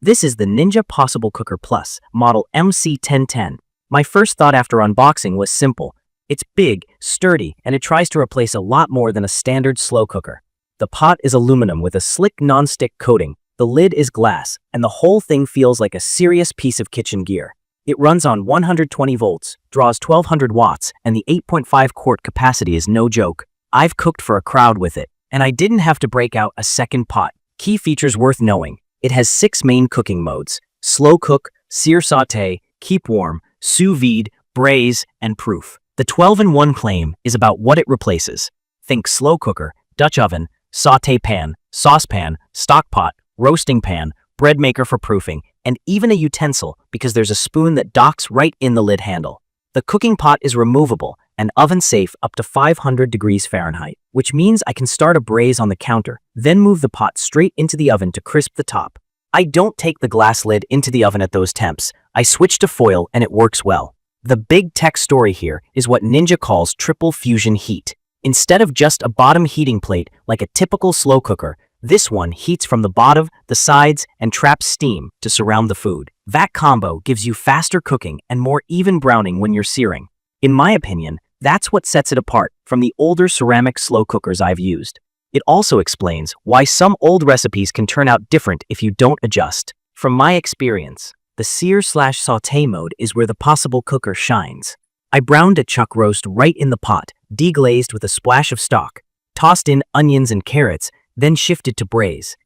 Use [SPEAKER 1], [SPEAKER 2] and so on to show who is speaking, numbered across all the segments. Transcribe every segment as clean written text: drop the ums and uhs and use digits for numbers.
[SPEAKER 1] This is the Ninja PossibleCooker PLUS, model MC1010. My first thought after unboxing was simple. It's big, sturdy, and it tries to replace a lot more than a standard slow cooker. The pot is aluminum with a slick non-stick coating, the lid is glass, and the whole thing feels like a serious piece of kitchen gear. It runs on 120 volts, draws 1200 watts, and the 8.5 quart capacity is no joke. I've cooked for a crowd with it, and I didn't have to break out a second pot. Key features worth knowing. It has 6 main cooking modes: slow cook, sear saute, keep warm, sous vide, braise, and proof. The 12-in-1 claim is about what it replaces. Think slow cooker, Dutch oven, saute pan, saucepan, stock pot, roasting pan, bread maker for proofing, and even a utensil because there's a spoon that docks right in the lid handle. The cooking pot is removable and oven safe up to 500 degrees Fahrenheit, which means I can start a braise on the counter, then move the pot straight into the oven to crisp the top. I don't take the glass lid into the oven at those temps. I switch to foil and it works well. The big tech story here is what Ninja calls triple fusion heat. Instead of just a bottom heating plate like a typical slow cooker, this one heats from the bottom, the sides, and traps steam to surround the food. That combo gives you faster cooking and more even browning when you're searing. In my opinion, that's what sets it apart from the older ceramic slow cookers I've used. It also explains why some old recipes can turn out different if you don't adjust. From my experience, the sear/saute mode is where the PossibleCooker shines. I browned a chuck roast right in the pot, deglazed with a splash of stock, tossed in onions and carrots, then shifted to braise.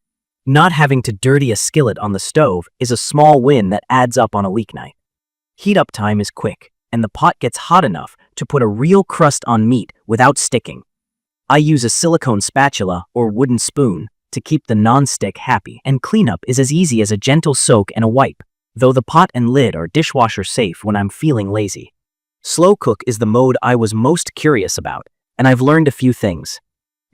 [SPEAKER 1] Not having to dirty a skillet on the stove is a small win that adds up on a weeknight. Heat up time is quick, and the pot gets hot enough to put a real crust on meat without sticking. I use a silicone spatula or wooden spoon to keep the non-stick happy, and cleanup is as easy as a gentle soak and a wipe, though the pot and lid are dishwasher safe when I'm feeling lazy. Slow cook is the mode I was most curious about, and I've learned a few things.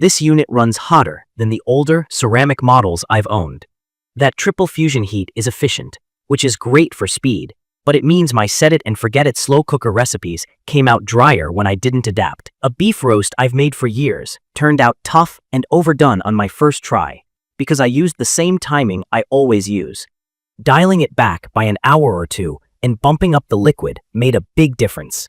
[SPEAKER 1] This unit runs hotter than the older ceramic models I've owned. That triple fusion heat is efficient, which is great for speed, but it means my set-it-and-forget-it slow cooker recipes came out drier when I didn't adapt. A beef roast I've made for years turned out tough and overdone on my first try because I used the same timing I always use. Dialing it back by an hour or two and bumping up the liquid made a big difference.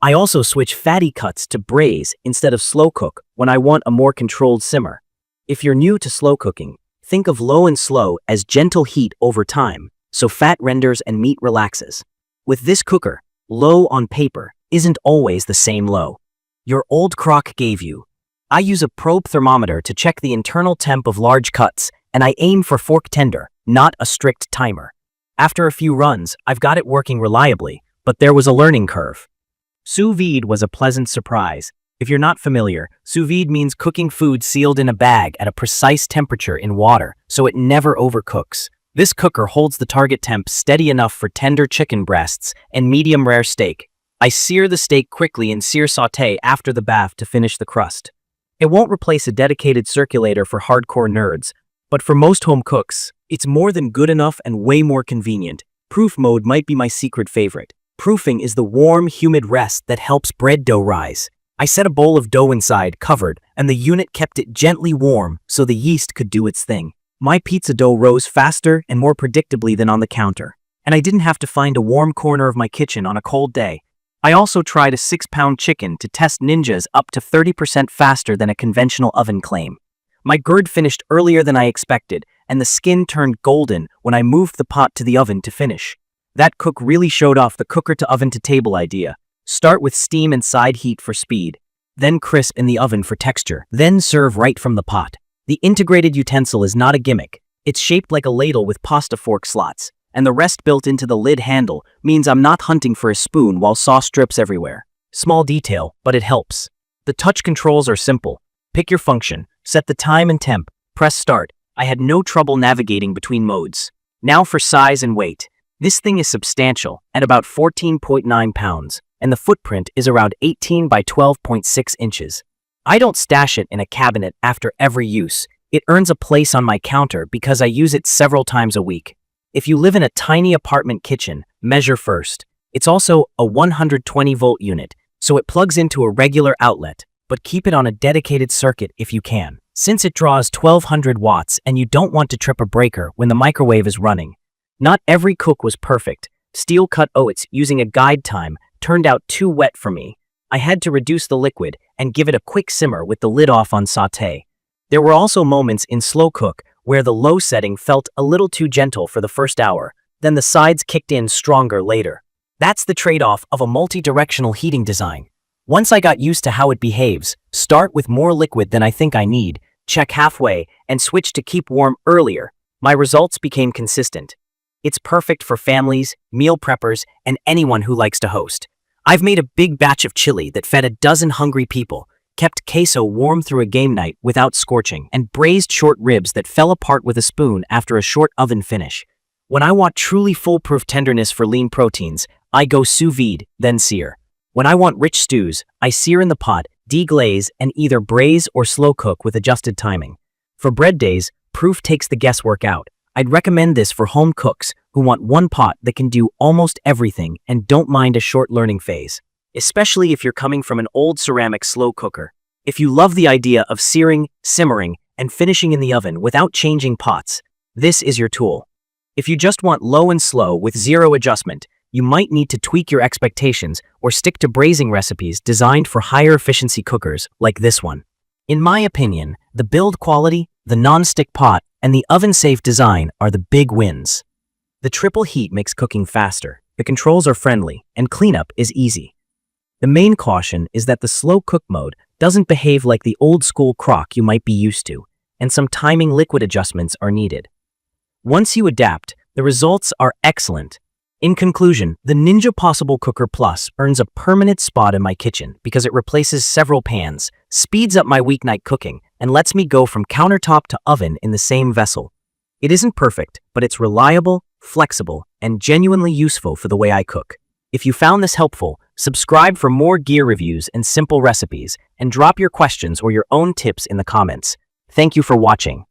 [SPEAKER 1] I also switch fatty cuts to braise instead of slow cook when I want a more controlled simmer. If you're new to slow cooking, think of low and slow as gentle heat over time, so fat renders and meat relaxes. With this cooker, low on paper isn't always the same low your old crock gave you. I use a probe thermometer to check the internal temp of large cuts, and I aim for fork tender, not a strict timer. After a few runs, I've got it working reliably, but there was a learning curve. Sous vide was a pleasant surprise. If you're not familiar, sous vide means cooking food sealed in a bag at a precise temperature in water, so it never overcooks. This cooker holds the target temp steady enough for tender chicken breasts and medium rare steak. I sear the steak quickly in sear saute after the bath to finish the crust. It won't replace a dedicated circulator for hardcore nerds, but for most home cooks, it's more than good enough and way more convenient. Proof mode might be my secret favorite. Proofing is the warm, humid rest that helps bread dough rise. I set a bowl of dough inside, covered, and the unit kept it gently warm so the yeast could do its thing. My pizza dough rose faster and more predictably than on the counter, and I didn't have to find a warm corner of my kitchen on a cold day. I also tried a 6-pound chicken to test Ninja's up to 30% faster than a conventional oven claim. My gourd finished earlier than I expected, and the skin turned golden when I moved the pot to the oven to finish. That cook really showed off the cooker to oven to table idea. Start with steam and side heat for speed, then crisp in the oven for texture, then serve right from the pot. The integrated utensil is not a gimmick. It's shaped like a ladle with pasta fork slots, and the rest built into the lid handle means I'm not hunting for a spoon while sauce drips everywhere. Small detail, but it helps. The touch controls are simple. Pick your function, set the time and temp, press start. I had no trouble navigating between modes. Now for size and weight. This thing is substantial, at about 14.9 pounds, and the footprint is around 18 by 12.6 inches. I don't stash it in a cabinet after every use. It earns a place on my counter because I use it several times a week. If you live in a tiny apartment kitchen, measure first. It's also a 120-volt unit, so it plugs into a regular outlet, but keep it on a dedicated circuit if you can. Since it draws 1200 watts and you don't want to trip a breaker when the microwave is running, Not every cook was perfect. Steel-cut oats using a guide time turned out too wet for me. I had to reduce the liquid and give it a quick simmer with the lid off on sauté. There were also moments in slow cook where the low setting felt a little too gentle for the first hour, then the sides kicked in stronger later. That's the trade-off of a multi-directional heating design. Once I got used to how it behaves, start with more liquid than I think I need, check halfway, and switch to keep warm earlier, my results became consistent. It's perfect for families, meal preppers, and anyone who likes to host. I've made a big batch of chili that fed a dozen hungry people, kept queso warm through a game night without scorching, and braised short ribs that fell apart with a spoon after a short oven finish. When I want truly foolproof tenderness for lean proteins, I go sous vide, then sear. When I want rich stews, I sear in the pot, deglaze, and either braise or slow cook with adjusted timing. For bread days, proof takes the guesswork out. I'd recommend this for home cooks who want one pot that can do almost everything and don't mind a short learning phase, especially if you're coming from an old ceramic slow cooker. If you love the idea of searing, simmering, and finishing in the oven without changing pots, this is your tool. If you just want low and slow with zero adjustment, you might need to tweak your expectations or stick to braising recipes designed for higher efficiency cookers like this one. In my opinion, the build quality, the non-stick pot, and the oven-safe design are the big wins. The triple heat makes cooking faster, the controls are friendly, and cleanup is easy. The main caution is that the slow cook mode doesn't behave like the old-school crock you might be used to, and some timing liquid adjustments are needed. Once you adapt, the results are excellent. In conclusion, the Ninja PossibleCooker Plus earns a permanent spot in my kitchen because it replaces several pans, speeds up my weeknight cooking, and lets me go from countertop to oven in the same vessel. It isn't perfect, but it's reliable, flexible, and genuinely useful for the way I cook. If you found this helpful, subscribe for more gear reviews and simple recipes, and drop your questions or your own tips in the comments. Thank you for watching.